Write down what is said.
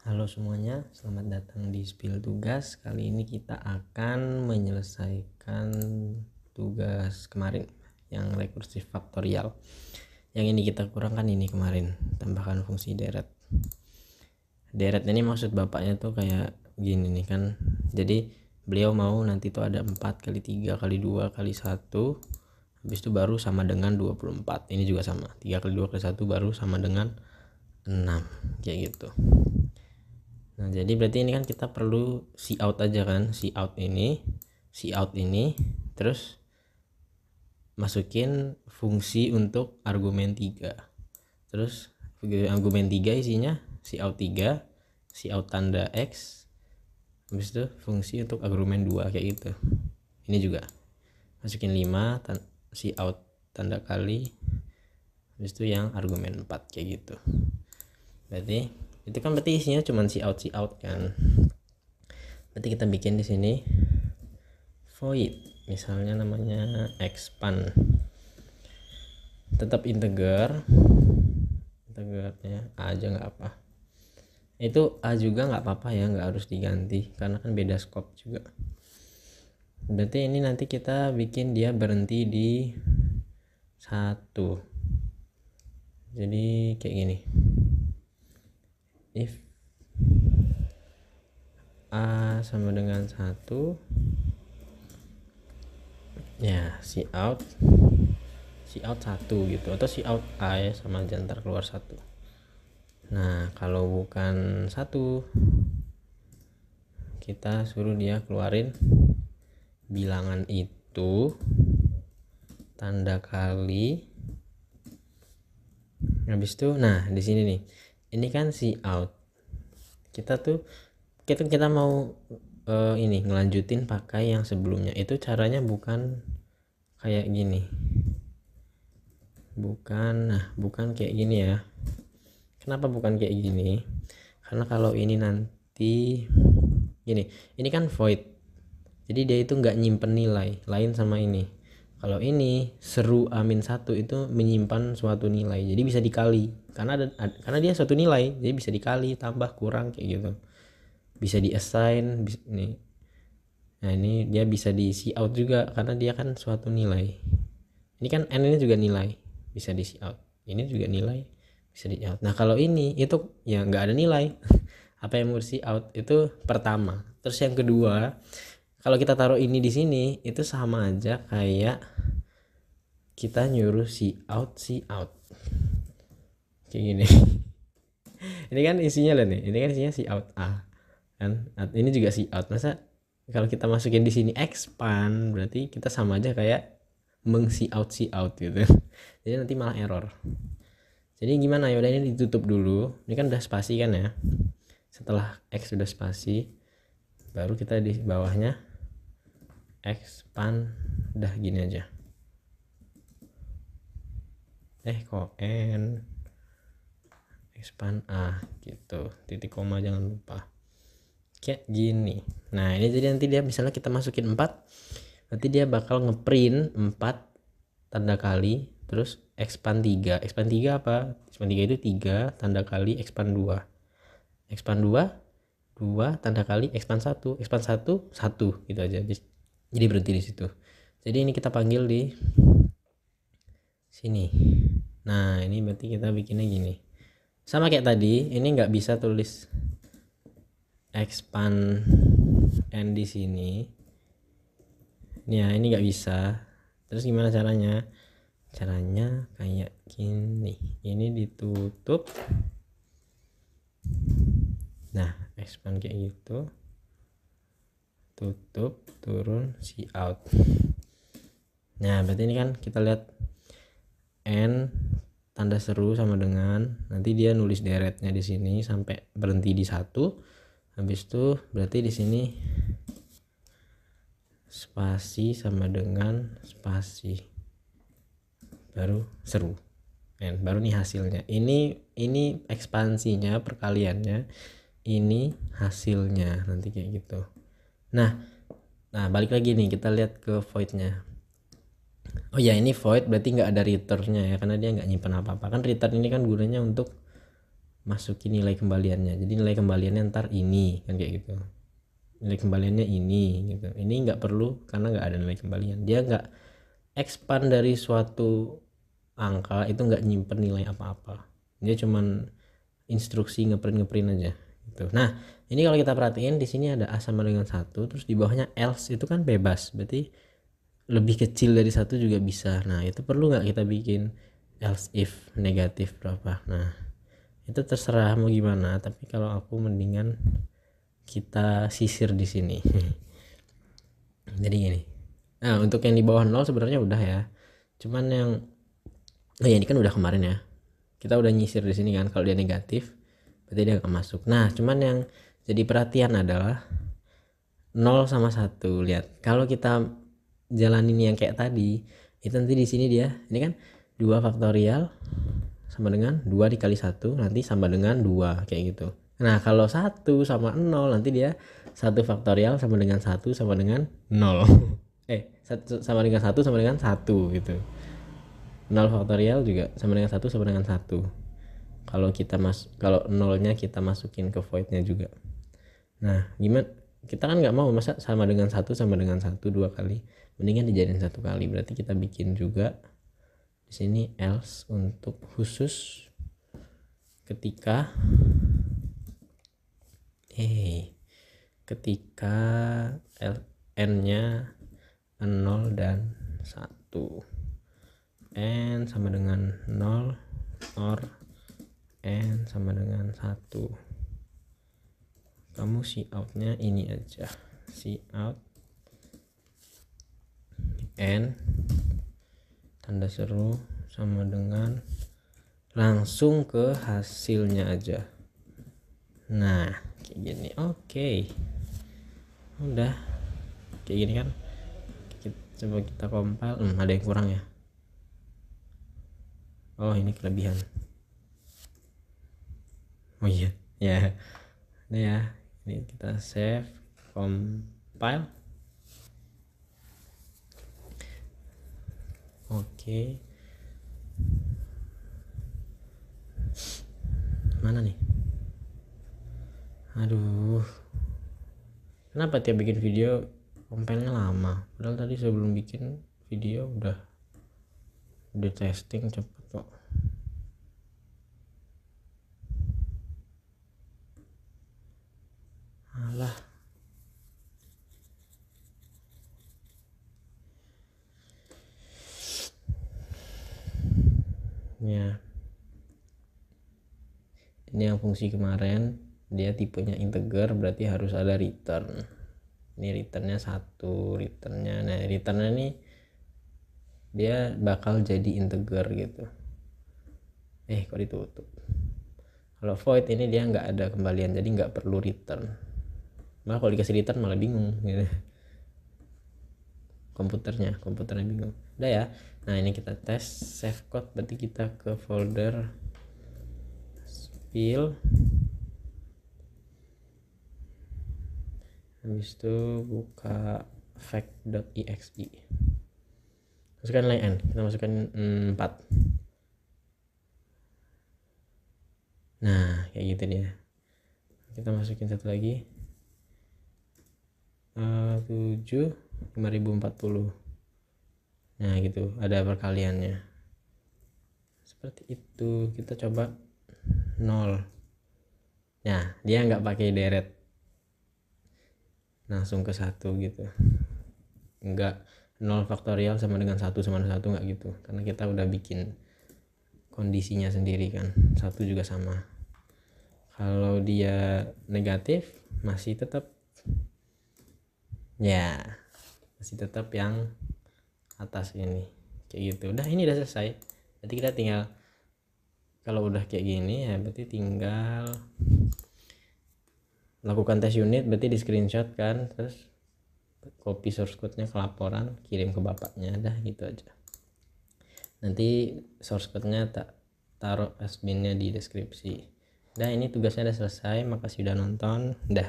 Halo semuanya, selamat datang di Spill Tugas. Kali ini kita akan menyelesaikan tugas kemarin yang rekursif faktorial. Yang ini kita kurangkan ini kemarin, tambahkan fungsi deret. Deret ini maksud bapaknya tuh kayak gini nih kan. Jadi beliau mau nanti tuh ada 4 kali 3 kali 2 kali 1, habis itu baru sama dengan 24. Ini juga sama, 3 kali 2 kali 1 baru sama dengan 6, kayak gitu. Nah jadi berarti ini kan kita perlu cout aja kan, cout ini terus masukin fungsi untuk argumen 3. Terus argumen 3 isinya cout 3, cout tanda X, habis itu fungsi untuk argumen 2 kayak gitu. Ini juga masukin 5 cout tanda kali, habis itu yang argumen 4 kayak gitu. Berarti itu kan berarti isinya cuma cout kan. Berarti kita bikin di sini void, misalnya namanya expand, tetap integernya A aja nggak apa. Itu A juga nggak apa-apa ya, nggak harus diganti karena kan beda scope juga. Berarti ini nanti kita bikin dia berhenti di 1. Jadi kayak gini, if A sama dengan 1 ya cout 1 gitu, atau cout A ya sama aja, ntar keluar 1. Nah kalau bukan 1 kita suruh dia keluarin bilangan itu tanda kali, habis itu nah di sini nih, ini kan cout kita mau ini ngelanjutin pakai yang sebelumnya. Itu caranya bukan kayak gini, bukan kayak gini ya. Kenapa bukan kayak gini? Karena kalau ini nanti gini, ini kan void, jadi dia itu nggak nyimpen nilai lain sama ini. Kalau ini seru A-1 itu menyimpan suatu nilai, jadi bisa dikali karena dia suatu nilai, jadi bisa dikali, tambah, kurang kayak gitu, bisa di assign nih. Nah ini dia bisa di cout juga karena dia kan suatu nilai. Ini kan n ini juga nilai, bisa di cout. Ini juga nilai, bisa di cout. Nah kalau ini itu ya nggak ada nilai. Apa yang mau di cout itu pertama. Terus yang kedua, kalau kita taruh ini di sini itu sama aja kayak kita nyuruh cout kayak gini. Ini kan isinya lah nih, ini kan isinya cout A kan, ini juga cout. Masa kalau kita masukin di sini expand berarti kita sama aja kayak cout gitu. Jadi nanti malah error. Jadi gimana ya, udah ini ditutup dulu, ini kan udah spasi kan ya. Setelah X sudah spasi, baru kita di bawahnya expand, udah gini aja. Kok N expand A gitu, titik koma jangan lupa kayak gini. Nah ini jadi nanti dia misalnya kita masukin 4, nanti dia bakal ngeprint 4 tanda kali terus expand 3 apa, expand 3 itu 3 tanda kali expand 2 2 tanda kali expand 1 1 gitu aja. Jadi berhenti di situ. Jadi ini kita panggil di sini. Nah ini berarti kita bikinnya gini, sama kayak tadi. Ini nggak bisa tulis expand n di sini ya, ini nggak bisa. Terus gimana caranya kayak gini, ini ditutup, nah expand kayak gitu, tutup, turun cout. Nah berarti ini kan kita lihat n tanda seru sama dengan, nanti dia nulis deretnya di sini sampai berhenti di 1. Habis itu berarti di sini spasi sama dengan spasi, baru seru, baru nih hasilnya. Ini ekspansinya, perkaliannya, ini hasilnya nanti kayak gitu. Nah balik lagi nih, kita lihat ke voidnya. Oh ya, ini void berarti nggak ada returnnya ya, karena dia nggak nyimpan apa-apa kan. Return ini kan gunanya untuk masukin nilai kembaliannya. Jadi nilai kembaliannya ntar ini kan kayak gitu, nilai kembaliannya ini gitu. Ini nggak perlu karena nggak ada nilai kembalian, dia nggak expand dari suatu angka itu, nggak nyimpen nilai apa-apa, dia cuman instruksi ngeprint aja gitu. Nah ini kalau kita perhatiin di sini ada A sama dengan 1, terus di bawahnya else, itu kan bebas, berarti lebih kecil dari 1 juga bisa. Nah itu perlu nggak kita bikin else if negatif berapa? Nah itu terserah mau gimana, tapi kalau aku mendingan kita sisir di sini. Jadi gini, nah untuk yang di bawah 0 sebenarnya udah ya, cuman yang ya ini kan udah kemarin ya, kita udah nyisir di sini kan, kalau dia negatif berarti dia nggak masuk. Nah cuman yang jadi perhatian adalah 0 sama 1. Lihat kalau kita jalanin yang kayak tadi itu nanti di sini dia ini kan 2 faktorial sama dengan 2 dikali 1 nanti sama dengan 2 kayak gitu. Nah kalau 1 sama 0 nanti dia 1 faktorial sama dengan 1 sama dengan 0. 1 sama dengan 1 sama dengan 1 gitu. 0 faktorial juga sama dengan 1 sama dengan 1. Kalau nolnya kita masukin ke voidnya juga. Nah gimana, kita kan nggak mau masa sama dengan 1 sama dengan 1 2 kali, mendingan dijadiin 1 kali. Berarti kita bikin juga di sini else untuk khusus ketika ketika n-nya 0 dan 1, n sama dengan 0 or n sama dengan 1. Kamu cout-nya ini aja, cout n tanda seru sama dengan langsung ke hasilnya aja. Nah kayak gini. Oke. Udah kayak gini kan, coba kita compile. Ada yang kurang ya, oh ini kelebihan. Oh iya ya, ini ya, ini kita save, compile. Oke. Mana nih, aduh kenapa tiap bikin video compile-nya lama, padahal tadi sebelum bikin video udah testing cepet kok. Alah ya, ini yang fungsi kemarin dia tipenya integer, berarti harus ada return. Ini returnnya 1, returnnya, nah returnnya nih dia bakal jadi integer gitu. Kok ditutup. Kalau void ini dia nggak ada kembalian, jadi nggak perlu return. Malah kalau dikasih return malah bingung gitu. komputernya bingung. Udah ya. Nah ini kita tes, save code, berarti kita ke folder spill, habis itu buka fact.exe, masukkan nilai n, kita masukkan 4. Nah kayak gitu dia. Kita masukin satu lagi, 7 5040. Nah gitu, ada perkaliannya seperti itu. Kita coba 0. Nah dia nggak pakai deret, langsung ke 1 gitu, nggak 0 faktorial sama dengan 1 sama dengan 1, nggak gitu, karena kita udah bikin kondisinya sendiri kan. 1 juga sama. Kalau dia negatif masih tetap ya, masih tetap yang atas ini kayak gitu. Udah, ini udah selesai. Berarti kita tinggal, kalau udah kayak gini ya berarti tinggal lakukan tes unit, berarti di screenshot kan, terus copy source code-nya ke laporan, kirim ke bapaknya, dah gitu aja. Nanti source code-nya tak taruh admin-nya di deskripsi. Dah, ini tugasnya udah selesai. Makasih udah nonton. Dah.